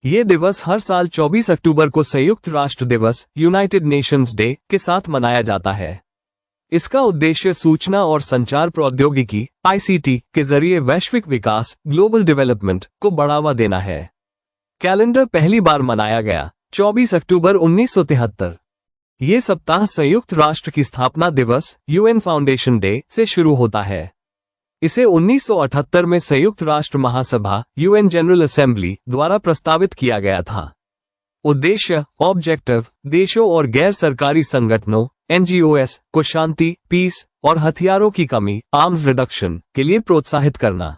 ये दिवस हर साल 24 अक्टूबर को संयुक्त राष्ट्र दिवस यूनाइटेड नेशंस डे के साथ मनाया जाता है। इसका उद्देश्य सूचना और संचार प्रौद्योगिकी (ICT) के जरिए वैश्विक विकास ग्लोबल डेवलपमेंट को बढ़ावा देना है। कैलेंडर पहली बार मनाया गया 24 अक्टूबर 1973। ये सप्ताह संयुक्त राष्ट्र की स्थापना दिवस UN फाउंडेशन डे से शुरू होता है। इसे 1978 में संयुक्त राष्ट्र महासभा UN जनरल असेंबली द्वारा प्रस्तावित किया गया था। उद्देश्य ऑब्जेक्टिव देशों और गैर सरकारी संगठनों NGOs को शांति, पीस और हथियारों की कमी आर्म्स रिडक्शन के लिए प्रोत्साहित करना।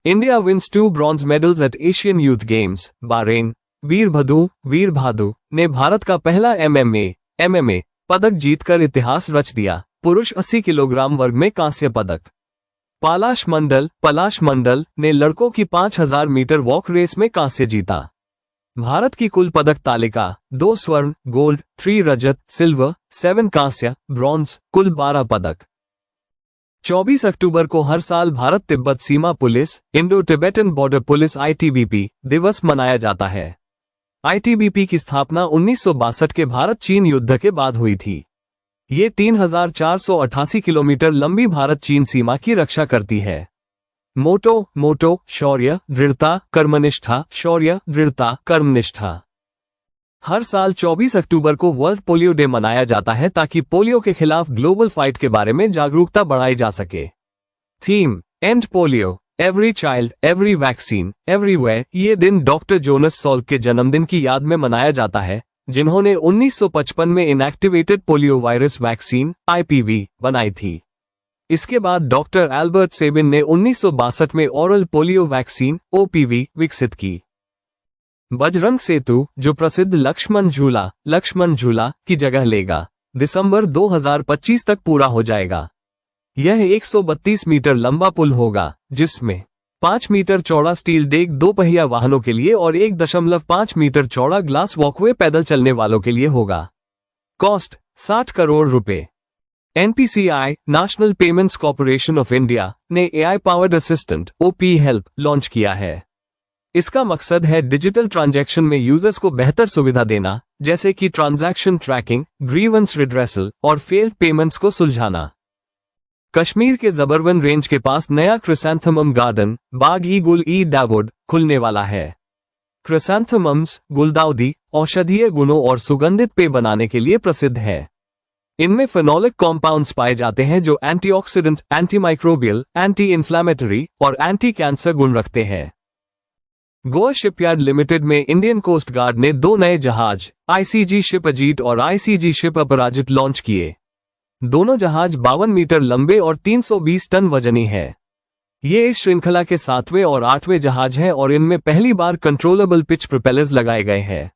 India wins 2 bronze medals at Asian youth games Bahrain. Veerabhadra ने भारत का पहला MMA पदक जीतकर इतिहास रच दिया। पुरुष 80 किलोग्राम वर्ग में कांस्य पदक। पलाश मंडल ने लड़कों की 5000 मीटर वॉक रेस में कांस्य जीता। भारत की कुल पदक तालिका 2 स्वर्ण, गोल्ड, 3 रजत, सिल्वर, 7 कांस्य, ब्रॉन्ज, कुल 12 पदक। 24 अक्टूबर को हर साल भारत तिब्बत सीमा police Indo Tibetan border police ITBP दिवस मनाया जाता है। ITBP की स्थापना 1962 के भारत चीन युद्ध के बाद हुई थी। ये 3488 किलोमीटर लंबी भारत चीन सीमा की रक्षा करती है। मोटो शौर्य दृढ़ता कर्मनिष्ठा। हर साल 24 अक्टूबर को वर्ल्ड पोलियो डे मनाया जाता है ताकि पोलियो के खिलाफ ग्लोबल फाइट के बारे में जागरूकता बढ़ाई जा सके। Theme and polio every child every vaccine everywhere. ये दिन डॉक्टर जोनास सॉल्क के जन्मदिन की याद में मनाया जाता है, जिन्होंने 1955 में inactivated polio virus vaccine IPV बनाई थी। इसके बाद डॉक्टर एल्बर्ट सेबिन ने 1962 में ओरल पोलियो वैक्सीन OPV विकसित की। बजरंग सेतु, जो प्रसिद्ध लक्ष्मण झूला की जगह लेगा, दिसंबर 2025 तक पूरा हो जाएगा। यह 132 मीटर लंबा पुल होगा, जिसमें 5 मीटर चौड़ा स्टील डेक 2 पहिया वाहनों के लिए और 1.5 मीटर चौड़ा ग्लास वॉकवे पैदल चलने वालों के लिए होगा। कॉस्ट 60 करोड़ रुपए। NPCI national payments corporation of India ने AI powered assistant OP help launch किया है। इसका मकसद है डिजिटल ट्रांजैक्शन में यूजर्स को बेहतर सुविधा देना, जैसे कि ट्रांजैक्शन ट्रैकिंग, ग्रीवेंस रिड्रेसल और फेल्ड पेमेंट्स को सुलझाना। कश्मीर के जबरवन रेंज के पास नया क्रिसैंथेमम गार्डन बाग गुल डावुड खुलने वाला है। क्रिसैंथेमम्स गुलदाउदी औषधीय गुणों और सुगंधित पेय बनाने के लिए प्रसिद्ध है। इनमें फेनोलिक कॉम्पाउंड्स पाए जाते हैं जो एंटीऑक्सीडेंट, एंटीमाइक्रोबियल, एंटी इन्फ्लेमेटरी और एंटी कैंसर गुण रखते हैं। गोवा शिपयार्ड लिमिटेड में इंडियन कोस्ट गार्ड ने 2 नए जहाज ICG शिप अजीत और ICG शिप अपराजित लॉन्च किए। दोनों जहाज 52 मीटर लंबे और 320 टन वजनी है। ये इस श्रृंखला के 7वें और 8वें जहाज हैं और इनमें पहली बार कंट्रोलेबल पिच प्रोपेलर्स लगाए गए हैं।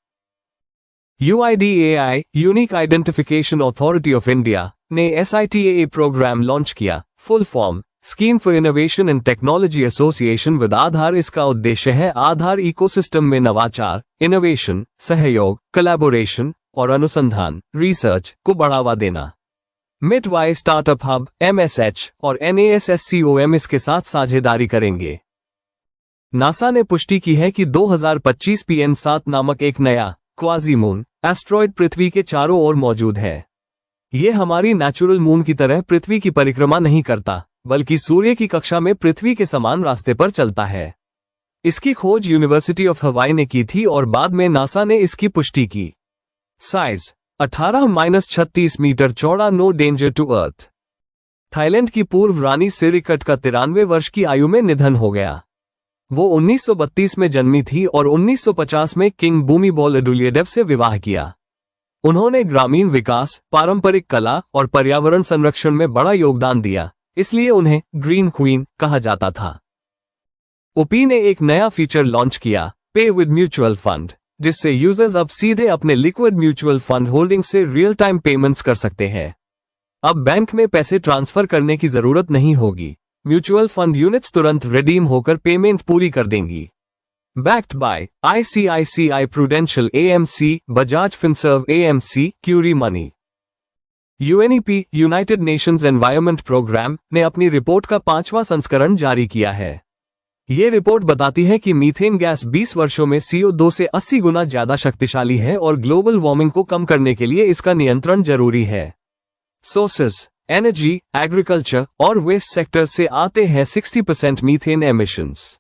UIDAI unique identification authority of India ने SITAA प्रोग्राम लॉन्च किया। Full form scheme for innovation and technology association with Aadhaar. इसका उद्देश्य है आधार इकोसिस्टम में नवाचार, इनोवेशन, सहयोग, कोलैबोरेशन और अनुसंधान रिसर्च को बढ़ावा देना। मिडवाई स्टार्टअप हब MSH और NASSCOM इसके साथ साझेदारी करेंगे। नासा ने पुष्टि की है कि 2025 PN7 नामक एक नया क्वाजी मून एस्ट्रॉयड पृथ्वी के चारों ओर मौजूद है। ये हमारी नेचुरल मून की तरह पृथ्वी की परिक्रमा नहीं करता, बल्कि सूर्य की कक्षा में पृथ्वी के समान रास्ते पर चलता है। इसकी खोज यूनिवर्सिटी ऑफ हवाई ने की थी और बाद में नासा ने इसकी पुष्टि की। साइज 18-36 मीटर चौड़ा, no danger to earth. Thailand की पूर्व रानी सिरिकट का 93 वर्ष की आयु में निधन हो गया। वो 1932 में जन्मी थी और 1950 में किंग भूमिबॉल अडुलियडेव से विवाह किया। उन्होंने ग्रामीण विकास, पारंपरिक कला और पर्यावरण संरक्षण में बड़ा योगदान दिया, इसलिए उन्हें ग्रीन क्वीन कहा जाता था। ओपी ने एक नया फीचर लॉन्च किया, पे विद म्यूचुअल फंड, जिससे यूजर्स अब सीधे अपने लिक्विड म्यूचुअल फंड होल्डिंग से रियल टाइम पेमेंट्स कर सकते हैं। अब बैंक में पैसे ट्रांसफर करने की जरूरत नहीं होगी। म्यूचुअल फंड यूनिट्स तुरंत रिडीम होकर पेमेंट पूरी कर देंगी। Backed by ICICI Prudential AMC, Bajaj Finserv AMC, Curie money. UNEP United Nations Environment Programme ने अपनी रिपोर्ट का 5वां संस्करण जारी किया है। ये रिपोर्ट बताती है कि मीथेन गैस 20 वर्षों में CO2 से 80 गुना ज्यादा शक्तिशाली है और ग्लोबल वार्मिंग को कम करने के लिए इसका नियंत्रण जरूरी है। सोर्सेस: एनर्जी, एग्रीकल्चर और वेस्ट सेक्टर से आते हैं 60% मीथेन एमिशंस।